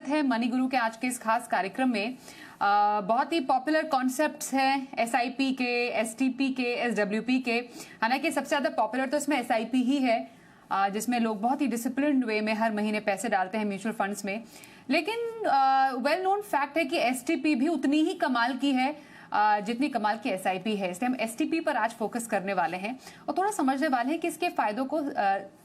है मनी गुरु के आज के इस खास कार्यक्रम में। बहुत ही पॉपुलर कॉन्सेप्ट्स हैं एसआईपी के, एसटीपी के, एसडब्ल्यूपी के। हालांकि सबसे ज्यादा पॉपुलर तो इसमें एसआईपी ही है, जिसमें लोग बहुत ही डिसिप्लिन्ड वे में हर महीने पैसे डालते हैं म्यूचुअल फंड्स में। लेकिन वेल नोन फैक्ट है कि एसटीपी भी उतनी ही कमाल की है जितनी कमाल की एसआईपी है। इसलिए हम एसटीपी पर आज फोकस करने वाले हैं और थोड़ा समझने वाले हैं कि इसके फायदों को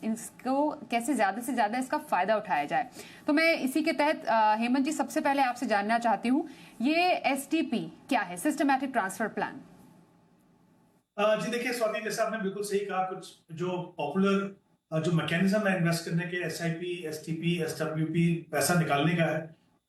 इसको कैसे ज्यादा से ज्यादा इसका फायदा उठाया जाए। तो मैं इसी के तहत हेमंत जी सबसे पहले आपसे जानना चाहती हूँ, ये एसटीपी क्या है, सिस्टमैटिक ट्रांसफर प्लान? जी देखिए स्वाति, जैसे आपने बिल्कुल सही कहा, कुछ जो पॉपुलर जो मैकेनिज्म है इन्वेस्ट करने के, एसआईपी, एसटीपी, एसडब्ल्यूपी, पैसा निकालने का है।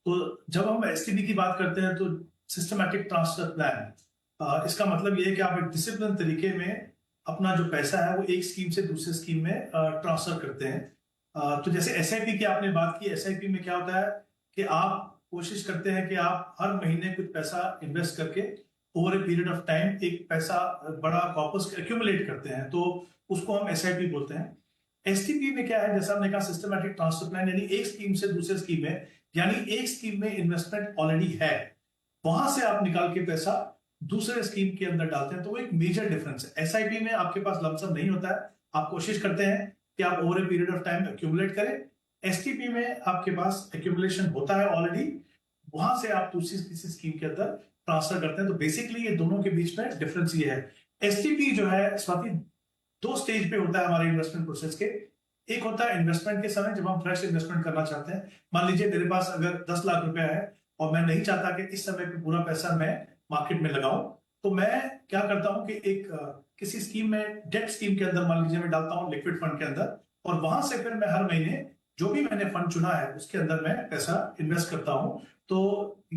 तो जब हम एसटीपी की बात करते हैं तो सिस्टमैटिक ट्रांसफर प्लान, इसका मतलब ये है कि आप एक डिसिप्लिन तरीके में अपना जो पैसा है वो एक स्कीम से दूसरे स्कीम में ट्रांसफर करते हैं। तो जैसे एसआईपी की आपने बात की, एसआईपी में क्या होता है कि आप कोशिश करते हैं कि आप हर महीने कुछ पैसा इन्वेस्ट करके over a period of time एक पैसा बड़ा कॉर्पस एक्यूमुलेट करते हैं, तो उसको हम एसआईपी बोलते हैं। एसटीपी में क्या है, जैसा हमने कहा सिस्टमैटिक ट्रांसफर प्लान, यानी एक स्कीम से दूसरे स्कीम में, यानी एक स्कीम में इन्वेस्टमेंट ऑलरेडी है, वहां से आप निकाल के पैसा दूसरे स्कीम के अंदर डालते हैं। तो वो एक मेजर डिफरेंस है। एसआईपी में आपके पास लमसम नहीं होता है, आप कोशिश करते हैं कि आप over a period of time accumulate करें। एसटीपी में आपके पास एक्यूमुलेशन होता है ऑलरेडी, वहां से आप दूसरी किसी स्कीम के अंदर ट्रांसफर करते हैं। तो बेसिकली ये दोनों के बीच में डिफरेंस ये है। एसटीपी जो है स्वाति, दो स्टेज पे होता है हमारे इन्वेस्टमेंट प्रोसेस के। एक होता है इन्वेस्टमेंट के समय, जब हम फ्रेश इन्वेस्टमेंट करना चाहते हैं। मान लीजिए मेरे पास अगर 10 लाख रुपया है और मैं नहीं चाहता कि इस समय पे पूरा पैसा मैं मार्केट में लगाऊं, तो मैं क्या करता हूं कि एक किसी स्कीम में, डेट स्कीम के अंदर मान लीजिए मैं डालता हूं, लिक्विड फंड के अंदर, और वहां से फिर मैं हर महीने जो भी मैंने फंड चुना है उसके अंदर मैं पैसा इन्वेस्ट करता हूं। तो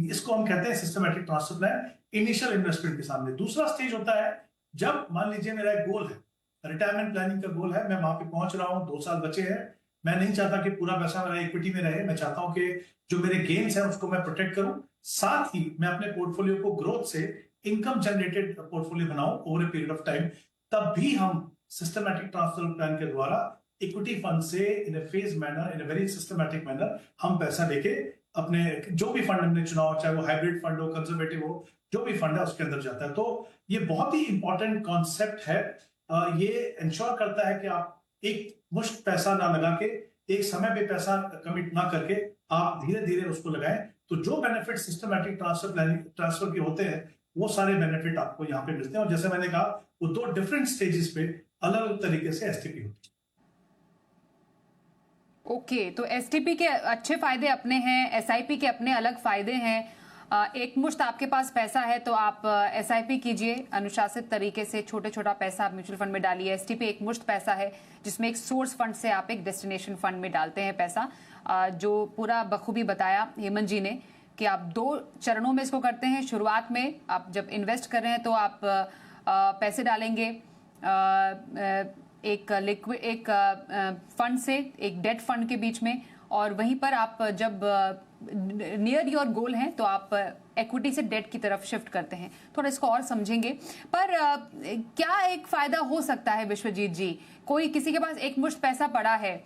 इसको हम कहते हैं systematic transfer plan, initial investment के सामने। दूसरा स्टेज होता है जब मान लीजिए मेरा एक गोल है, रिटायरमेंट प्लानिंग का गोल है, मैं वहां पे पहुंच रहा हूं, 2 साल बचे हैं, मैं नहीं चाहता कि पूरा पैसा मेरा इक्विटी में रहे, मैं चाहता हूं कि जो मेरे गेन्स हैं उसको मैं प्रोटेक्ट करूं, साथ ही मैं अपने पोर्टफोलियो को ग्रोथ से इनकम जनरेटेड पोर्टफोलियो बनाऊं over a period of time. तब भी हम सिस्टमैटिक ट्रांसफर प्लान के द्वारा इक्विटी फंड से in a phase manner, in a very systematic manner हम पैसा लेके अपने जो भी फंड हमने चुना हो, चाहे वो हाइब्रिड फंड हो, कंजर्वेटिव हो, जो भी फंड है उसके अंदर जाता है। तो ये बहुत ही इंपॉर्टेंट कॉन्सेप्ट है। ये इंश्योर करता है कि आप एक मुश्त पैसा ना लगा के, एक समय पे पैसा कमिट ना करके आप धीरे धीरे उसको लगाएं। तो जो बेनिफिट सिस्टमैटिक ट्रांसफर के होते हैं वो सारे बेनिफिट आपको यहाँ पे मिलते हैं। और जैसे मैंने कहा, वो 2 डिफरेंट स्टेजेस पे अलग अलग तरीके से एसटीपी होती है। ओके, तो एसटीपी के अच्छे फायदे अपने हैं, एसआईपी के अपने अलग फायदे हैं। एक मुश्त आपके पास पैसा है तो आप एसआईपी कीजिए, अनुशासित तरीके से छोटे छोटा पैसा आप म्यूचुअल फंड में डालिए। एसटीपी एक मुश्त पैसा है जिसमें एक सोर्स फंड से आप एक डेस्टिनेशन फंड में डालते हैं पैसा, जो पूरा बखूबी बताया हेमंत जी ने कि आप 2 चरणों में इसको करते हैं। शुरुआत में आप जब इन्वेस्ट कर रहे हैं तो आप पैसे डालेंगे एक लिक्विड, एक फंड से एक डेट फंड के बीच में, और वहीं पर आप जब नियर योर गोल हैं तो आप इक्विटी से डेट की तरफ शिफ्ट करते हैं। थोड़ा इसको और समझेंगे, पर क्या एक फायदा हो सकता है विश्वजीत जी, कोई किसी के पास एक मुश्त पैसा पड़ा है,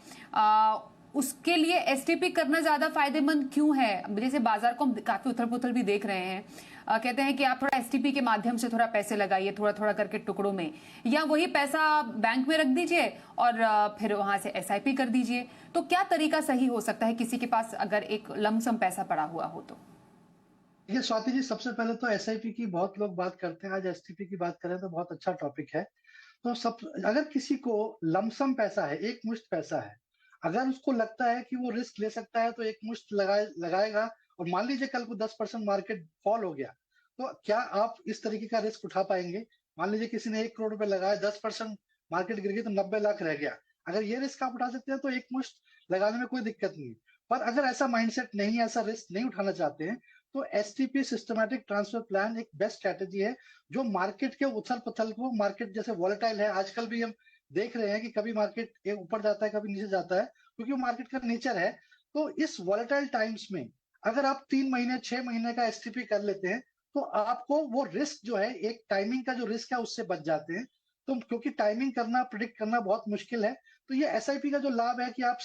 उसके लिए एसटीपी करना ज्यादा फायदेमंद क्यों है? जैसे बाजार को हम काफी उथल पुथल भी देख रहे हैं, कहते हैं कि आप थोड़ा एसटीपी के माध्यम से थोड़ा पैसे लगाइए, थोड़ा थोड़ा करके टुकड़ों में, या वही पैसा बैंक में रख दीजिए और फिर वहां से एसआईपी कर दीजिए। तो क्या तरीका सही हो सकता है किसी के पास अगर एक लमसम पैसा पड़ा हुआ हो तो? ये स्वाति जी, सबसे पहले तो एसआईपी की बहुत लोग बात करते हैं, आज एसटीपी की बात करें तो बहुत अच्छा टॉपिक है। तो सब, अगर किसी को लमसम पैसा है, एक मुश्त पैसा है, अगर उसको लगता है कि वो रिस्क ले सकता है तो एक मुश्त लगाएगा, और मान लीजिए कल को 10% मार्केट फॉल हो गया, तो क्या आप इस तरीके का रिस्क उठा पाएंगे? मान लीजिए किसी ने 1 करोड़ रुपए लगाया, 10% मार्केट गिर गई तो 90 लाख रह गया। अगर ये रिस्क आप उठा सकते हैं तो एक मुश्त लगाने में कोई दिक्कत नहीं है। पर अगर ऐसा माइंडसेट नहीं है, ऐसा रिस्क नहीं उठाना चाहते हैं, तो एसटीपी, सिस्टमैटिक ट्रांसफर प्लान, एक बेस्ट स्ट्रेटेजी है जो मार्केट के उथल पुथल को, मार्केट जैसे वॉलेटाइल है आजकल भी हम देख रहे हैं कि कभी मार्केट ऊपर जाता है, कभी नीचे जाता है, क्योंकि वो मार्केट का नेचर है। तो इस वॉलेटाइल टाइम्स में अगर आप 3 महीने 6 महीने का एसटीपी कर लेते हैं तो आपको वो रिस्क जो है, एक टाइमिंग का जो रिस्क है उससे बच जाते हैं। तो क्योंकि टाइमिंग करना, प्रिडिक्ट करना बहुत मुश्किल है, तो ये एसआईपी का जो लाभ है कि आप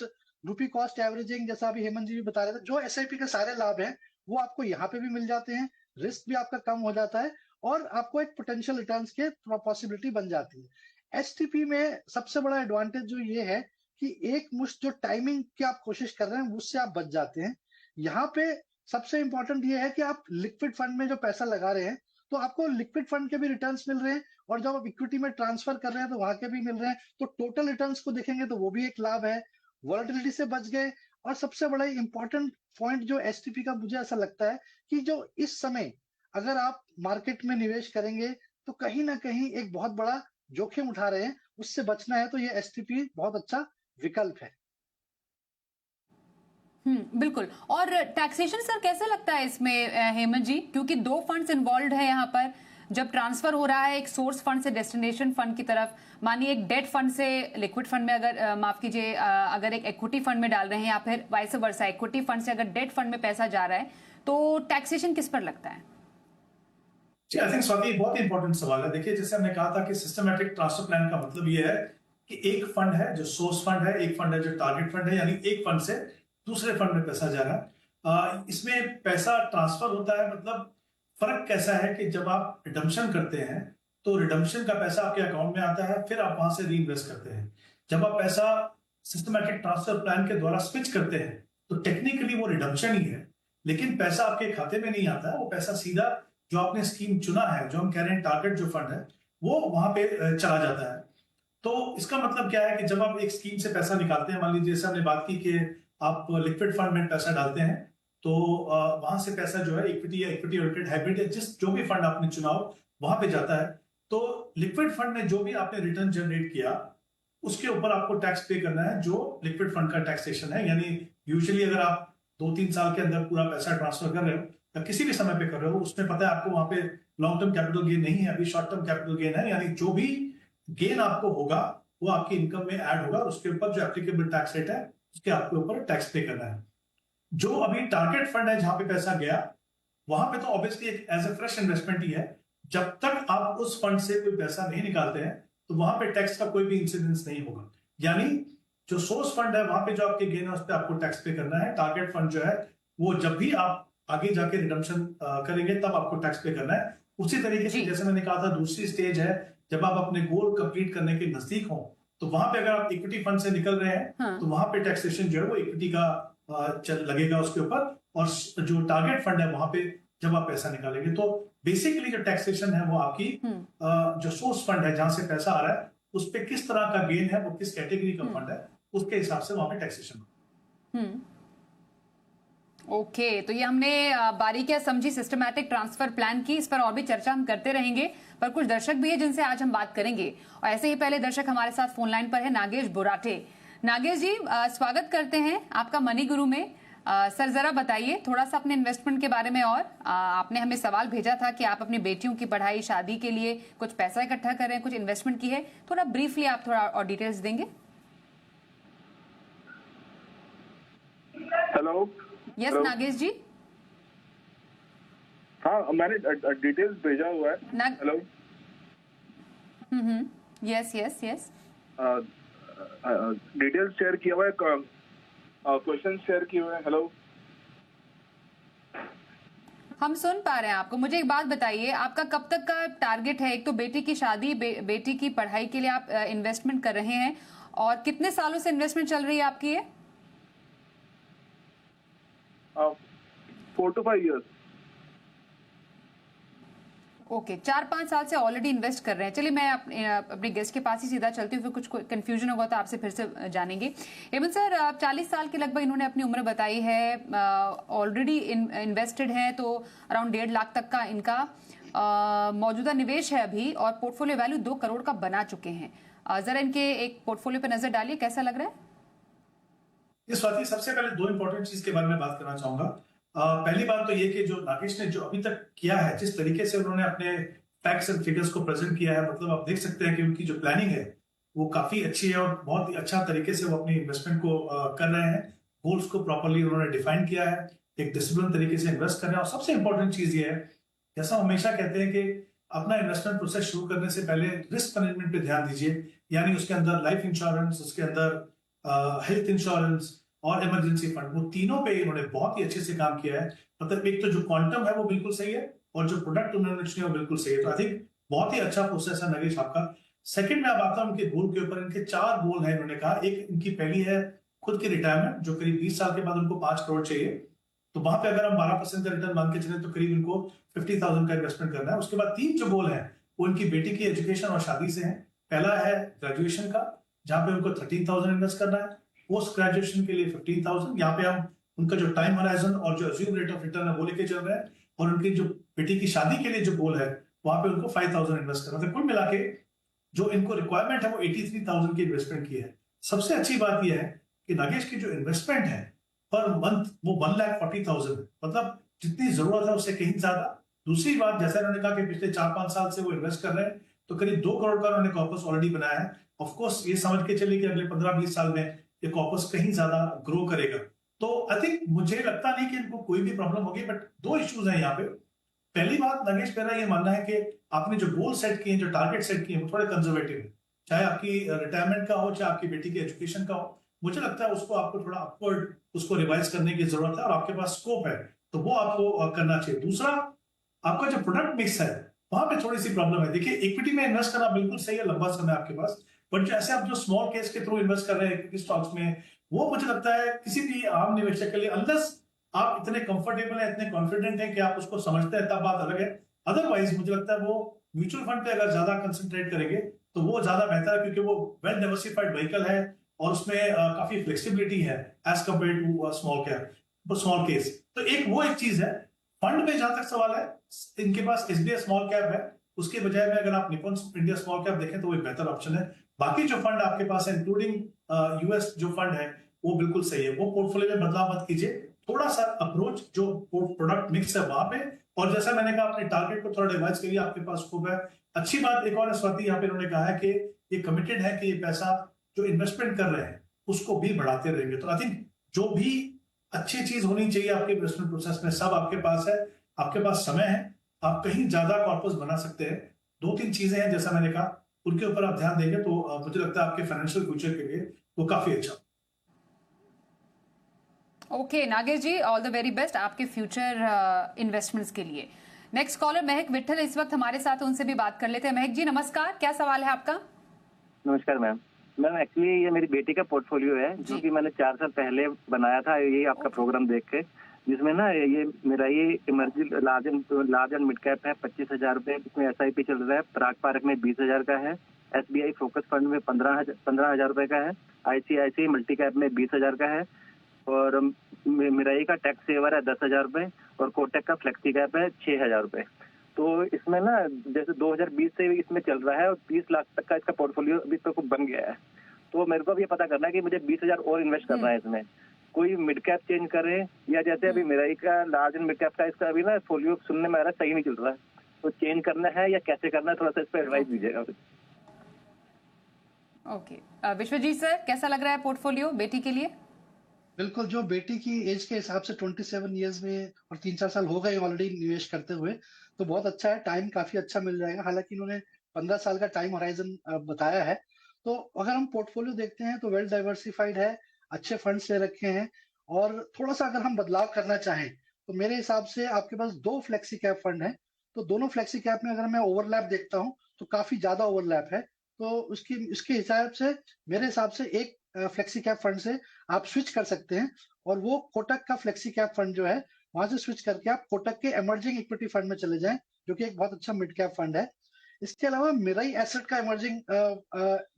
रुपी कॉस्ट एवरेजिंग, जैसा अभी हेमंत जी भी बता रहे थे, जो एसआईपी के सारे लाभ हैं वो आपको यहाँ पे भी मिल जाते हैं, रिस्क भी आपका कम हो जाता है और आपको एक पोटेंशियल रिटर्न्स के पॉसिबिलिटी बन जाती है। एसटीपी में सबसे बड़ा एडवांटेज जो ये है कि एक मुश्त जो टाइमिंग की आप कोशिश कर रहे हैं उससे आप बच जाते हैं। यहाँ पे सबसे इंपॉर्टेंट ये है कि आप लिक्विड फंड में जो पैसा लगा रहे हैं तो आपको लिक्विड फंड के भी रिटर्न्स मिल रहे हैं और जब आप इक्विटी में ट्रांसफर कर रहे हैं तो वहां के भी मिल रहे हैं, तो टोटल रिटर्न्स को देखेंगे तो वो भी एक लाभ है। वॉलेटिलिटी से बच गए। और सबसे बड़ा इंपॉर्टेंट पॉइंट जो एसटीपी का मुझे ऐसा लगता है कि जो इस समय अगर आप मार्केट में निवेश करेंगे तो कहीं ना कहीं एक बहुत बड़ा जोखिम उठा रहे हैं, उससे बचना है तो ये एसटीपी बहुत अच्छा विकल्प है। बिल्कुल। और टैक्सेशन सर कैसे लगता है इसमें हेमंत जी, क्योंकि दो फंड्स इन्वॉल्व है यहाँ पर जब ट्रांसफर हो रहा है एक सोर्स फंड से डेस्टिनेशन फंड की तरफ, मानिए एक डेट फंड से लिक्विड फंड में, अगर माफ कीजिए अगर एक इक्विटी फंड में डाल रहे हैं या फिर वाइस वर्सा इक्विटी फंड से अगर डेट फंड में पैसा जा रहा है तो टैक्सेशन किस पर लगता है? जी, आई थिंक स्वाति बहुत इंपॉर्टेंट सवाल है। देखिए, जैसे हमने कहा था कि सिस्टमैटिक ट्रांसफर प्लान का मतलब ये है कि एक फंड है जो सोर्स फंड है, एक फंड है जो टारगेट फंड है, यानी एक फंड से दूसरे फंड में पैसा जा रहा है। इसमें पैसा ट्रांसफर होता है, मतलब फर्क कैसा है कि जब आप रिडम्पशन करते हैं तो रिडम्पशन का पैसा आपके अकाउंट में आता है, फिर आप वहां से रीइन्वेस्ट करते हैं। जब आप पैसा सिस्टमैटिक ट्रांसफर प्लान के द्वारा स्विच करते हैं तो टेक्निकली वो रिडम्पशन ही है, लेकिन पैसा आपके खाते में नहीं आता है। वो पैसा सीधा जो आपने स्कीम चुना है, जो हम कह रहे हैं टारगेट जो फंड है, वो वहां पे चला जाता है। तो इसका मतलब क्या है कि जब आप एक स्कीम से पैसा निकालते हैं, मान लीजिए जैसे हमने बात की कि आप लिक्विड फंड में पैसा डालते हैं, तो वहां से पैसा जो है इक्विटी या इक्विटी रिलेटेड हाइब्रिड या जिस जो भी फंड आपने चुना हो वहां पे जाता है। तो लिक्विड फंड में जो भी आपने रिटर्न जनरेट किया उसके ऊपर आपको टैक्स पे करना है, जो लिक्विड फंड का टैक्सेशन है। यानी यूजुअली अगर आप 2-3 साल के अंदर पूरा पैसा ट्रांसफर कर रहे हो या किसी भी समय पे कर रहे हो, उसमें पता है आपको वहां पे लॉन्ग टर्म कैपिटल गेन नहीं है, अभी शॉर्ट टर्म कैपिटल गेन है। यानी जो भी गेन आपको होगा वो आपकी इनकम में ऐड होगा, उसके ऊपर जो एप्लीकेबल टैक्स रेट है उसके आपके ऊपर टैक्स पे करना है। जो अभी टारगेट फंड है जहां पे पैसा गया, वहां पे तो ऑब्वियसली एक एज ए फ्रेश इन्वेस्टमेंट ही है। जब तक आप उस फंड से कोई पैसा नहीं निकालते हैं तो वहां पे टैक्स का कोई भी इंसिडेंस नहीं होगा। यानी जो सोर्स फंड है वहां पे जो आपके गेन है उस पर आपको टैक्स पे करना है। टारगेट फंड जो है वो जब भी आप आगे जाके रिडम्पशन करेंगे तब आपको टैक्स पे करना है। उसी तरीके से जैसे मैंने कहा था, दूसरी स्टेज है जब आप अपने गोल कंप्लीट करने के नजदीक हो, तो वहां पे अगर आप इक्विटी फंड से निकल रहे हैं तो वहां पे टैक्सेशन जो है वो इक्विटी का लगेगा उसके ऊपर, और जो टारगेट फंड है वहां पे जब आप पैसा निकालेंगे तो बेसिकली जो टैक्सेशन है वो आपकी जो सोर्स फंड है जहां से पैसा आ रहा है उस पे किस तरह का गेन है, वो किस कैटेगरी का फंड है, उसके हिसाब से वहां पे टैक्सेशन। ओके, तो ये हमने बारीकियां समझी सिस्टमैटिक ट्रांसफर प्लान की। इस पर और भी चर्चा हम करते रहेंगे, पर कुछ दर्शक भी है जिनसे आज हम बात करेंगे। और ऐसे ही पहले दर्शक हमारे साथ फोन लाइन पर है नागेश बुराटे। नागेश जी, स्वागत करते हैं आपका मनी गुरु में। सर जरा बताइए थोड़ा सा अपने इन्वेस्टमेंट के बारे में। और आपने हमें सवाल भेजा था कि आप अपनी बेटियों की पढ़ाई शादी के लिए कुछ पैसा इकट्ठा कर रहे हैं, कुछ इन्वेस्टमेंट की है। थोड़ा ब्रीफली आप थोड़ा और डिटेल्स देंगे? हेलो। यस नागेश जी। हाँ, मैंने डिटेल्स भेजा हुआ है। Hello. Yes yes yes, details share किया हुआ है, क्वेश्चन शेयर किए हुए हैं। हेलो, हम सुन पा रहे हैं आपको। मुझे एक बात बताइए, आपका कब तक का टारगेट है? एक तो बेटी की शादी, बेटी की पढ़ाई के लिए आप इन्वेस्टमेंट कर रहे हैं, और कितने सालों से इन्वेस्टमेंट चल रही है आपकी ये? 4 to 5 years। ओके, 4-5 साल से ऑलरेडी इन्वेस्ट कर रहे हैं। चलिए मैं अपने गेस्ट के पास ही सीधा चलती हूँ, फिर कुछ कंफ्यूजन होगा तो आपसे फिर से जानेंगे। हेमंत सर, 40 साल के लगभग इन्होंने अपनी उम्र बताई है, ऑलरेडी इन्वेस्टेड है, तो अराउंड 1.5 लाख तक का इनका मौजूदा निवेश है अभी, और पोर्टफोलियो वैल्यू 2 करोड़ का बना चुके हैं। जरा इनके एक पोर्टफोलियो पे नजर डालिए, कैसा लग रहा है? ये स्वाति, सबसे पहले 2 इंपॉर्टेंट चीज के बारे में बात करना चाहूंगा। पहली बात तो ये कि जो नागेश ने जो अभी तक किया है, जिस तरीके से उन्होंने अपने फैक्ट्स एंड फिगर्स को प्रेजेंट किया है, मतलब आप देख सकते हैं कि उनकी जो प्लानिंग है वो काफी अच्छी है और बहुत ही अच्छा तरीके से वो अपनी इन्वेस्टमेंट को कर रहे हैं। गोल्स को प्रॉपर्ली उन्होंने डिफाइन किया है, एक डिसिप्लिन तरीके से इन्वेस्ट कर रहे हैं। और सबसे इंपॉर्टेंट चीज ये है, जैसा हमेशा कहते हैं कि अपना इन्वेस्टमेंट प्रोसेस शुरू करने से पहले रिस्क मैनेजमेंट पे ध्यान दीजिए। यानी उसके अंदर लाइफ इंश्योरेंस, उसके अंदर हेल्थ इंश्योरेंस, और इमरजेंसी फंड, वो तीनों पे इन्होंने बहुत ही अच्छे से काम किया है। मतलब एक तो जो क्वांटम है वो बिल्कुल सही है और जो प्रोडक्ट उन्होंने चुने वो बिल्कुल सही है। तो आई थिंक बहुत ही अच्छा प्रोसेस है नगेश आपका। सेकंड में अब आता हूं उनके गोल के ऊपर। इनके 4 गोल है इन्होंने कहा। एक इनकी पहली है खुद की रिटायरमेंट, जो करीब 20 साल के बाद उनको 5 करोड़ चाहिए। तो वहां पे अगर हम 12% का रिटर्न मान के चले तो करीब इनको 50,000 का इन्वेस्टमेंट करना है। उसके बाद 3 जो गोल है वो इनकी बेटी की एजुकेशन और शादी से है। पहला है ग्रेजुएशन का, जहां पे उनको 13,000 इन्वेस्ट करना है। पोस्ट ग्रेजुएशन के लिए 15,000। यहाँ पे हम उनका जो टाइम होराइजन और जो अज्यूम रेट ऑफ रिटर्न है वो लेके चल रहे हैं। और उनकी जो बेटी की शादी के लिए जो गोल है वहां पे उनको 5,000 इन्वेस्ट करना है। तो कुल मिला के जो इनको रिक्वायरमेंट है वो 83,000 की इन्वेस्टमेंट की है। सबसे अच्छी बात यह है कि नागेश की जो इन्वेस्टमेंट है पर मंथ वो 1,40,000 है। मतलब जितनी जरूरत है उससे कहीं ज्यादा। दूसरी बात, जैसा इन्होंने कहा कि पिछले 4-5 साल से वो इन्वेस्ट कर रहे हैं, तो करीब 2 करोड़ का उन्होंने कॉर्पस ऑलरेडी बनाया है। ऑफकोर्स ये समझ के चलिए कि अगले 15-20 साल में ये कॉर्पस कहीं ज्यादा ग्रो करेगा। तो आई थिंक मुझे लगता नहीं कि इनको कोई भी प्रॉब्लम होगी। बट 2 इश्यूज हैं यहाँ पे। पहली बात, नगेश मेरा ये मानना है कि आपने जो गोल सेट किए, जो टारगेट सेट किए, वो थोड़े कंजर्वेटिव है। चाहे आपकी रिटायरमेंट का हो, चाहे आपकी बेटी की एजुकेशन का हो, मुझे लगता है उसको आपको थोड़ा अपवर्ड उसको रिवाइज करने की जरूरत है और आपके पास स्कोप है तो वो आपको करना चाहिए। दूसरा, आपका जो प्रोडक्ट मिक्स है वहां पे थोड़ी सी प्रॉब्लम है। देखिए, इक्विटी में इन्वेस्ट करना बिल्कुल सही है, लंबा समय आपके पास। बट जैसे आप जो स्मॉल केस के थ्रू इन्वेस्ट कर रहे हैं इक्विटी स्टॉक्स में, वो मुझे लगता है किसी भी आम निवेशक के लिए, अनलेस आप इतने कंफर्टेबल हैं, इतने कॉन्फिडेंट हैं कि आप उसको समझते हैं, तब बात अलग है। अदरवाइज मुझे लगता है वो म्यूचुअल फंड पे अगर ज्यादा कंसंट्रेट करेंगे तो वो ज्यादा बेहतर है, क्योंकि वो वेल डाइवर्सिफाइड व्हीकल है और उसमें काफी फ्लेक्सिबिलिटी है as compare to small case. तो एक चीज है। फंड में जहां तक सवाल है, इनके पास एसबीआई स्मॉल कैप है, उसके बजाय में अगर आप निपन इंडिया स्मॉल कैप देखें तो वो एक बेहतर ऑप्शन है। बाकी जो फंड आपके पास है, इंक्लूडिंग यूएस जो फंड है, वो बिल्कुल सही है। वो पोर्टफोलियो में बदलाव मत कीजिए। थोड़ा सा अप्रोच जो प्रोडक्ट मिक्स है वहां पे, और जैसा मैंने कहा अपने टारगेट को थोड़ा रिवाइज करिए, आपके पास स्कोप है। अच्छी बात एक और है स्वाति, यहाँ पे इन्होंने कहा है कि ये कमिटेड है कि ये पैसा जो इन्वेस्टमेंट कर रहे हैं उसको भी बढ़ाते रहेंगे। तो आई थिंक जो भी अच्छी चीज होनी चाहिए आपके इन्वेस्टमेंट प्रोसेस में सब आपके पास है। आपके पास समय है, आप कहीं ज्यादा कॉर्पस बना सकते हैं। 2-3 चीजें हैं जैसा मैंने कहा, उनके ऊपर आप ध्यान देंगे तो मुझे लगता है आपके फाइनेंशियल फ्यूचर के लिए वो काफी अच्छा। Okay Nagesh ji, all the very best आपके फ्यूचर इन्वेस्टमेंट्स के लिए। नेक्स्ट कॉलर महक विट्ठल इस वक्त हमारे साथ, उनसे भी बात कर लेते हैं। महक जी नमस्कार, क्या सवाल है आपका? नमस्कार मैम। मैम एक्चुअली ये मेरी बेटी का पोर्टफोलियो है जो कि मैंने 4 साल पहले बनाया था, ये आपका प्रोग्राम देख के, जिसमें ना ये मेरा ये emerging large and mid cap है 25,000 रुपए, इसमें SIP चल रहा है। पराग पार्क में 20,000 का है, SBI फोकस फंड में 15,000 रुपए का है, ICICI मल्टी कैप में 20,000 का है, और मिराई का टैक्स सेवर है 10,000 रुपए, और कोटक का फ्लेक्सी कैप है 6,000 रुपए। तो इसमें ना जैसे 2020 से इसमें चल रहा है और 30 लाख तक का इसका पोर्टफोलियो अभी तक बन गया है। तो मेरे को अब ये पता करना है कि मुझे 20,000 और इन्वेस्ट करना है इसमें, कोई मिड कैप चेंज करे, या जैसे अभी मिराई का लार्ज एंड मिड कैप का इसका अभी ना पोर्टफोलियो सुनने में आ रहा है सही नहीं चल रहा है, तो चेंज करना है या कैसे करना है, थोड़ा सा इस पर एडवाइस दीजिएगा। ओके विश्वजीत सर, कैसा लग रहा है पोर्टफोलियो बेटी के लिए? बिल्कुल, जो बेटी की एज के हिसाब से 27 इयर्स में और 3-4 साल हो गए ऑलरेडी निवेश करते हुए, तो बहुत अच्छा है। टाइम काफी अच्छा मिल जाएगा। हालांकि इन्होंने 15 साल का टाइम होराइजन बताया है। तो अगर हम पोर्टफोलियो देखते हैं तो वेल डाइवर्सिफाइड है, अच्छे फंड्स ले रखे हैं। और थोड़ा सा अगर हम बदलाव करना चाहें तो मेरे हिसाब से आपके पास 2 फ्लेक्सी कैप फंड है। तो दोनों फ्लेक्सी कैप में अगर मैं ओवरलैप देखता हूँ तो काफी ज्यादा ओवरलैप है। तो उसके हिसाब से मेरे हिसाब से एक फ्लेक्सी कैप फंड से आप स्विच कर सकते हैं, और वो कोटक का फ्लेक्सी कैप फंड जो है वहां से स्विच करके आप कोटक के इमर्जिंग इक्विटी फंड में चले जाएं, जो कि एक बहुत अच्छा मिड कैप फंड है। इसके अलावा मिराई एसेट का इमर्जिंग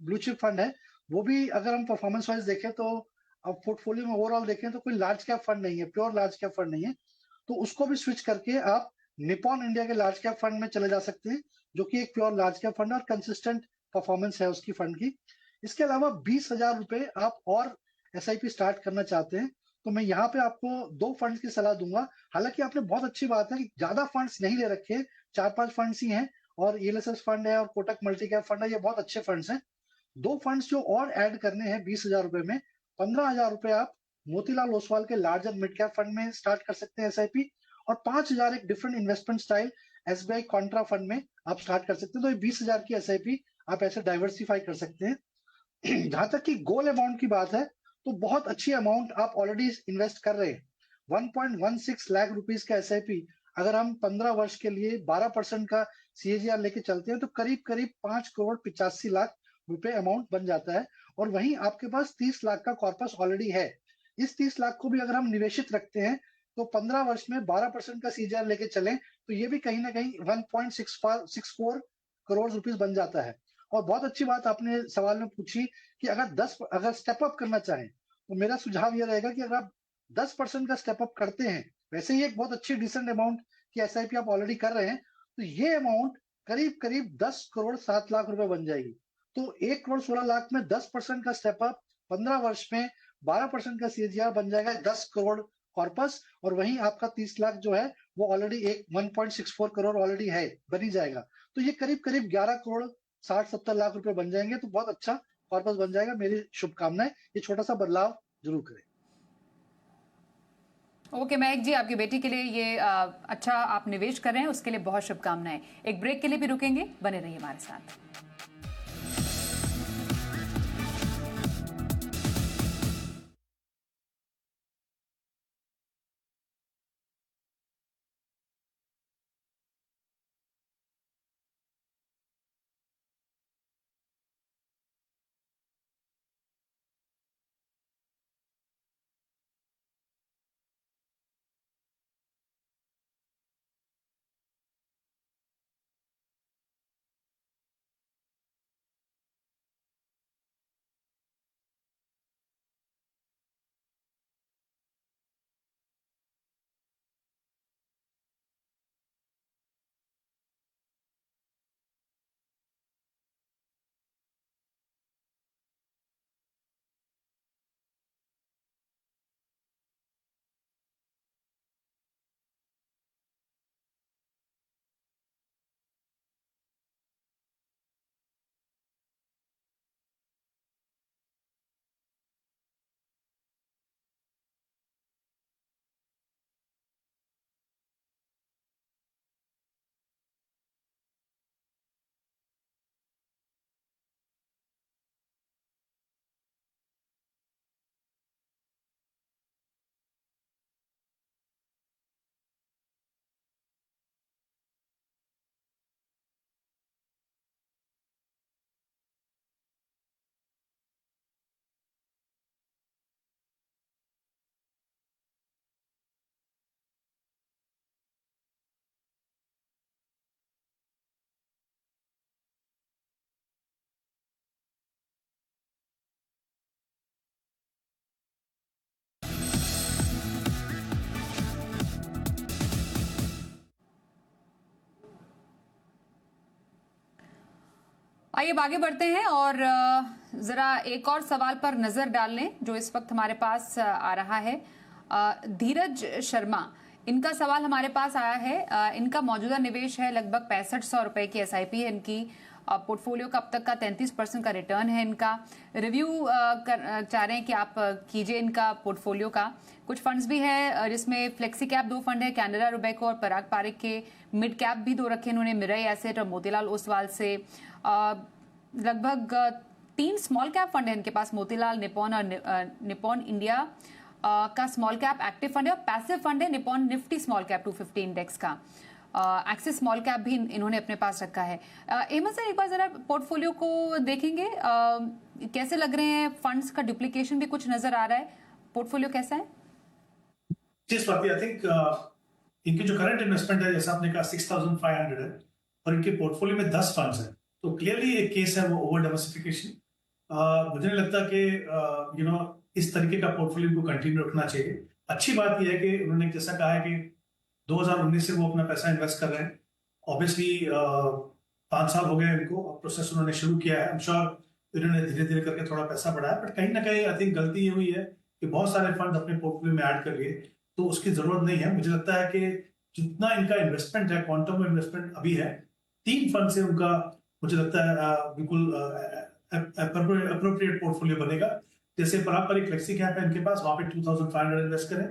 ब्लू चिप फंड है। वो भी अगर हम परफॉर्मेंस वाइज देखें तो अब पोर्टफोलियो में ओवरऑल देखें तो कोई लार्ज कैप फंड नहीं है, प्योर लार्ज कैप फंड नहीं है। तो उसको भी स्विच करके आप निपॉन इंडिया के लार्ज कैप फंड में चले जा सकते हैं, जो कि एक प्योर लार्ज कैप फंड और कंसिस्टेंट परफॉर्मेंस है उसकी फंड की। इसके अलावा 20,000 रुपए आप और SIP स्टार्ट करना चाहते हैं तो मैं यहाँ पे आपको 2 फंड्स की सलाह दूंगा। हालांकि आपने बहुत अच्छी बात है कि ज्यादा फंड्स नहीं ले रखे, 4-5 फंड्स ही हैं, और ELSS फंड है और कोटक मल्टी कैप फंड है, ये बहुत अच्छे फंड्स हैं। 2 फंड्स जो और ऐड करने हैं 20,000 रुपए में, 15,000 रुपए आप मोतीलाल ओसवाल के large and mid cap fund में स्टार्ट कर सकते हैं SIP, और 5,000 एक different investment style SBI Contra fund में आप स्टार्ट कर सकते हैं। तो ये 20,000 की SIP आप ऐसे डाइवर्सिफाई कर सकते हैं। जहां तक कि गोल अमाउंट की बात है तो बहुत अच्छी अमाउंट आप ऑलरेडी इन्वेस्ट कर रहे हैं। 1.16 लाख रुपीस का एसआईपी अगर हम 15 वर्ष के लिए 12% का सीएजीआर लेके चलते हैं तो करीब करीब 5,85,00,000 रुपए अमाउंट बन जाता है। और वहीं आपके पास 30 लाख का कॉर्पस ऑलरेडी है। इस 30 लाख को भी अगर हम निवेशित रखते हैं तो 15 वर्ष में 12% का सीएजीआर लेके चलें तो ये भी कहीं ना कहीं 1.64 करोड़ रुपीस बन जाता है। और बहुत अच्छी बात आपने सवाल में पूछी कि अगर स्टेप अप करना चाहें तो मेरा सुझाव ये रहेगा कि अगर आप 10% का स्टेप अप करते हैं, वैसे ही एक बहुत अच्छी डिसेंट अमाउंट की एसआईपी आप ऑलरेडी कर रहे हैं, तो ये अमाउंट करीब करीब 10 करोड़ 7 लाख रुपए बन जाएगी। तो 1 करोड़ 16 लाख में 10% का स्टेप अप, 15 वर्ष में 12% का सीएजीआर बन जाएगा 10 करोड़ कॉर्पस। और वहीं आपका 30 लाख जो है वो ऑलरेडी 1.64 करोड़ ऑलरेडी है, बनी जाएगा। तो ये करीब करीब 11 करोड़ 60-70 लाख रुपए बन जाएंगे। तो बहुत अच्छा कॉर्पस बन जाएगा। मेरी शुभकामनाएं, ये छोटा सा बदलाव जरूर करें। ओके महक जी, आपकी बेटी के लिए ये अच्छा आप निवेश कर रहे हैं, उसके लिए बहुत शुभकामनाएं। एक ब्रेक के लिए भी रुकेंगे, बने रहिए हमारे साथ। आइए अब आगे बढ़ते हैं और जरा एक और सवाल पर नजर डाल लें जो इस वक्त हमारे पास आ रहा है। धीरज शर्मा, इनका सवाल हमारे पास आया है। इनका मौजूदा निवेश है लगभग 6500 रुपए की एसआईपी है इनकी। पोर्टफोलियो का अब तक का 33% का रिटर्न है इनका। रिव्यू चाह रहे हैं कि आप कीजिए इनका पोर्टफोलियो का। कुछ फंड्स भी है जिसमें फ्लेक्सी कैप 2 फंड है, कैनरा रुबैको और पराग पारिक के। मिड कैप भी 2 रखे इन्होंने, मिरई एसेट और मोतीलाल ओसवाल से। लगभग 3 स्मॉल कैप फंड है इनके पास, मोतीलाल, निपॉन और निपॉन इंडिया का स्मॉल कैप एक्टिव फंड है। और पैसिव फंड है Nippon Nifty small cap 250 index का। एक्सिस स्मॉल कैप भी इन्होंने अपने पास रखा है। हेमंत सर, एक बार जरा पोर्टफोलियो को देखेंगे, कैसे लग रहे हैं? फंड्स का डुप्लीकेशन भी कुछ नजर आ रहा है, पोर्टफोलियो कैसा है? जी स्वाति, आई थिंक इनकी जो करंट इन्वेस्टमेंट है जैसा आपने कहा 6500 है और इनके पोर्टफोलियो में 10 फंड्स हैं, तो क्लियरली एक केस है वो ओवर डाइवर्सिफिकेशन। मुझे नहीं लगता कि इस तरीके का पोर्टफोलियो को कंटिन्यू रखना चाहिए। अच्छी बात यह है कि उन्होंने जैसा कहा है कि 2019 से वो अपना पैसा इन्वेस्ट कर रहे हैं। ऑब्वियसली 5 साल हो गए इनको, प्रोसेस उन्होंने शुरू किया है। आई एम श्योर इन्होंने धीरे धीरे करके थोड़ा पैसा बढ़ाया, बट कहीं ना कहीं आई थिंक गलती ये हुई है कि बहुत सारे फंड अपने पोर्टफोलियो में ऐड कर लिए, तो उसकी जरूरत नहीं है। मुझे लगता है कि जितना इनका इन्वेस्टमेंट है, क्वांटम इन्वेस्टमेंट अभी है, 3 फंड से उनका मुझे लगता है बिल्कुल अप्रोप्रिएट पोर्टफोलियो बनेगा। जैसे पारंपरिक फ्लेक्सी कैप है इनके पास, वहां पे 2500 इन्वेस्ट करें।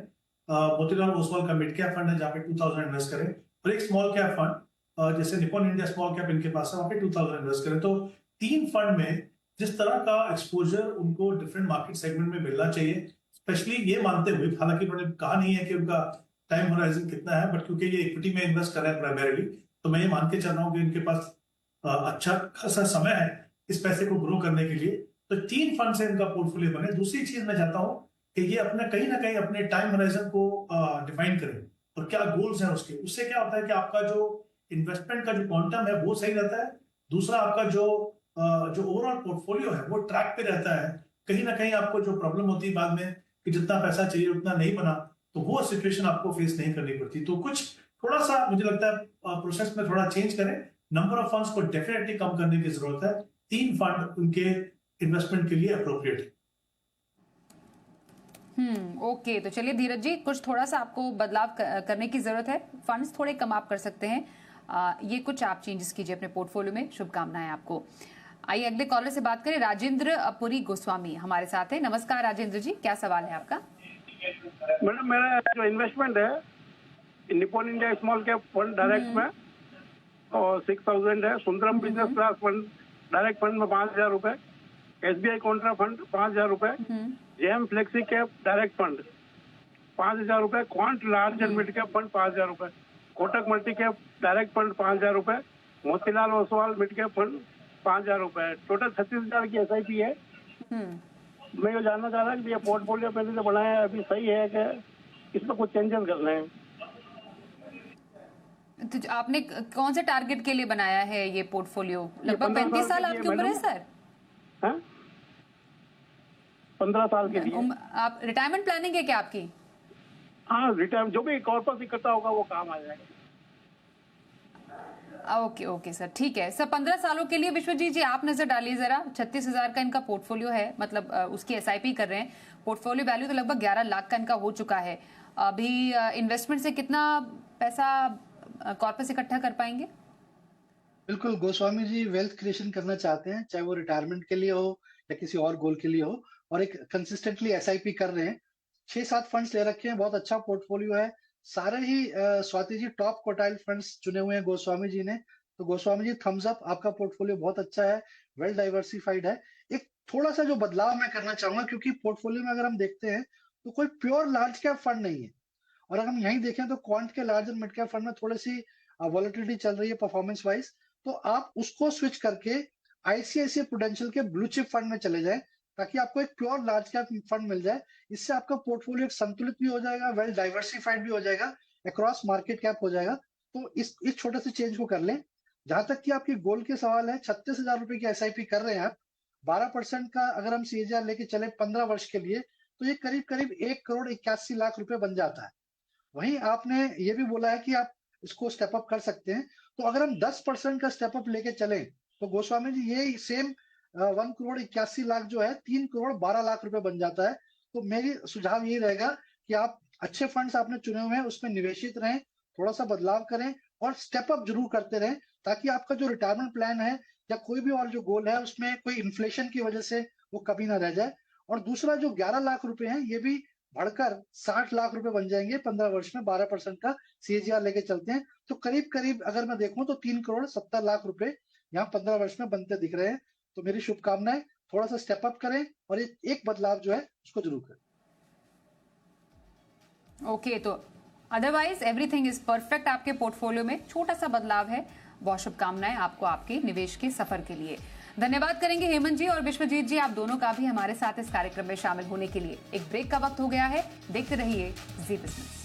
मोतीलाल ओसवाल का मिड कैप फंड है जहाँ पे 2000 इन्वेस्ट करें। और एक स्मॉल कैप फंड जैसे निपॉन इंडिया स्मॉल कैप इनके पास है, वहां पे 2000 इन्वेस्ट करें। तो 3 फंड में जिस तरह का एक्सपोजर उनको डिफरेंट मार्केट सेगमेंट में मिलना चाहिए, स्पेशली ये मानते हुए, हालांकि उन्होंने कहा नहीं है कि उनका टाइम होराइजन कितना है, बट क्योंकि ये इक्विटी में इन्वेस्ट कर रहे हैं प्राइमरीली, तो मैं ये मान के चल रहा हूँ कि इनके पास अच्छा खासा समय है इस पैसे को ग्रो करने के लिए। तो 3 फंड से इनका पोर्टफोलियो बने। दूसरी चीज मैं चाहता हूँ कि ये अपने कहीं ना कहीं अपने टाइम होराइजन को डिफाइन करें और क्या गोल्स हैं उसके। उससे क्या होता है कि आपका जो इन्वेस्टमेंट का जो क्वांटम है वो सही रहता है। दूसरा, आपका जो ओवरऑल पोर्टफोलियो है वो ट्रैक पे रहता है। कहीं ना कहीं आपको जो प्रॉब्लम होती है बाद में कि जितना पैसा चाहिए उतना नहीं बना, तो वो सिचुएशन आपको फेस नहीं करनी पड़ती। तो कुछ थोड़ा सा मुझे लगता है प्रोसेस में थोड़ा चेंज करें। नंबर ऑफ फंड्स को डेफिनेटली कम करने की जरूरत है। 3 फंड उनके इन्वेस्टमेंट के लिए अप्रोप्रिएट है। ओके, तो चलिए धीरज जी, कुछ थोड़ा सा आपको बदलाव करने की जरूरत है। फंड्स थोड़े कम आप कर सकते हैं, ये कुछ आप चेंजेस कीजिए अपने पोर्टफोलियो में। शुभकामनाएं आपको। आइए अगले कॉलर से बात करें। राजेंद्र पुरी गोस्वामी हमारे साथ है। नमस्कार राजेंद्र जी, क्या सवाल है आपका? मैडम, मेरा जो इन्वेस्टमेंट है Nippon India small cap fund direct में और 6000 है। Sundaram business class fund direct fund में 5000 रुपए, SBI कॉन्ट्रा फंड 5000 रुपए, JM flexi cap direct fund 5000 रुपए, quant large and mid cap fund 5000 रुपए, Kotak multi cap direct fund 5000 रुपए, Motilal Oswal mid cap fund 5000 रुपए। टोटल 36,000 की SIP है। मैं ये जानना चाह रहा कि ये पोर्टफोलियो पहले से बनाया है अभी सही है कि इसमें कुछ चेंजेस करने हैं? तो आपने कौन से टारगेट के लिए बनाया है ये पोर्टफोलियो? लगभग 35 साल आपकी उम्र है सर? 15 साल के लिए। आप रिटायरमेंट प्लानिंग है क्या आपकी? हाँ, रिटायर जो भी कॉर्पस इकट्ठा होगा वो काम आ जाएगा। ओके ओके सर, ठीक है सर। 15 सालों के लिए विश्वजीत जी आप नजर डालिए जरा। 36,000 का इनका पोर्टफोलियो है, मतलब उसकी SIP कर रहे हैं। पोर्टफोलियो वैल्यू तो लगभग 11 लाख का इनका हो चुका है। अभी इन्वेस्टमेंट से कितना पैसा कॉर्पस इकट्ठा कर पाएंगे? बिल्कुल, गोस्वामी जी वेल्थ क्रिएशन करना चाहते हैं, चाहे वो रिटायरमेंट के लिए हो या किसी और गोल के लिए हो, और एक कंसिस्टेंटली SIP कर रहे हैं। 6-7 फंड्स ले रखे हैं, बहुत अच्छा पोर्टफोलियो है। सारे ही Swati ji top quartile funds चुने हुए हैं गोस्वामी जी ने। तो गोस्वामी जी थम्स अप, आपका पोर्टफोलियो बहुत अच्छा है, वेल डाइवर्सिफाइड है। एक थोड़ा सा जो बदलाव मैं करना चाहूंगा, क्योंकि पोर्टफोलियो में अगर हम देखते हैं तो कोई प्योर लार्ज कैप फंड नहीं है, और अगर हम यहीं देखें तो क्वांट के large and mid cap fund में थोड़ी सी वॉलेटिलिटी चल रही है परफॉर्मेंस वाइज। तो आप उसको स्विच करके ICICI प्रूडेंशियल के ब्लू चिप फंड में चले जाएं, ताकि आपको एक प्योर लार्ज कैप फंड मिल जाए। इससे आपका पोर्टफोलियो संतुलित भी हो जाएगा, वेल डाइवर्सिफाइड भी हो जाएगा, अक्रॉस मार्केट कैप हो जाएगा। तो इस छोटे से चेंज को कर लें। जहां तक कि आपकी गोल के सवाल है, 36,000 रुपए की SIP कर रहे हैं आप, 12% का अगर हम CAGR लेके चले 15 वर्ष के लिए, तो ये करीब करीब 1,81,00,000 रुपए बन जाता है। वहीं आपने ये भी बोला है कि आप इसको स्टेप अप कर सकते हैं। तो अगर हम 10% का स्टेप अप लेके चले, तो गोस्वामी जी ये सेम 1,81,00,000 जो है 3,12,00,000 रुपए बन जाता है। तो मेरी सुझाव यही रहेगा कि आप अच्छे फंड्स आपने चुने हुए हैं उसमें निवेशित रहें, थोड़ा सा बदलाव करें और स्टेप अप जरूर करते रहें, ताकि आपका जो रिटायरमेंट प्लान है या कोई भी और जो गोल है उसमें कोई इन्फ्लेशन की वजह से वो कभी ना रह जाए। और दूसरा, जो 11 लाख रुपए हैं ये भी बढ़कर 60 लाख रुपए बन जाएंगे 15 वर्ष में। 12% का CAGR लेके चलते हैं तो करीब करीब अगर मैं देखूं तो 3,70,00,000 रुपए यहाँ 15 वर्ष में बनते दिख रहे हैं। तो मेरी शुभकामनाएं, थोड़ा सा स्टेप अप करें और एक बदलाव जो है उसको जरूर करें। ओके, तो अदरवाइज एवरीथिंग इज परफेक्ट आपके पोर्टफोलियो में। छोटा सा बदलाव है। बहुत शुभकामनाएं आपको आपके निवेश के सफर के लिए। धन्यवाद करेंगे हेमंत जी और विश्वजीत जी, आप दोनों का भी हमारे साथ इस कार्यक्रम में शामिल होने के लिए। एक ब्रेक का वक्त हो गया है, देखते रहिए जी बिजनेस।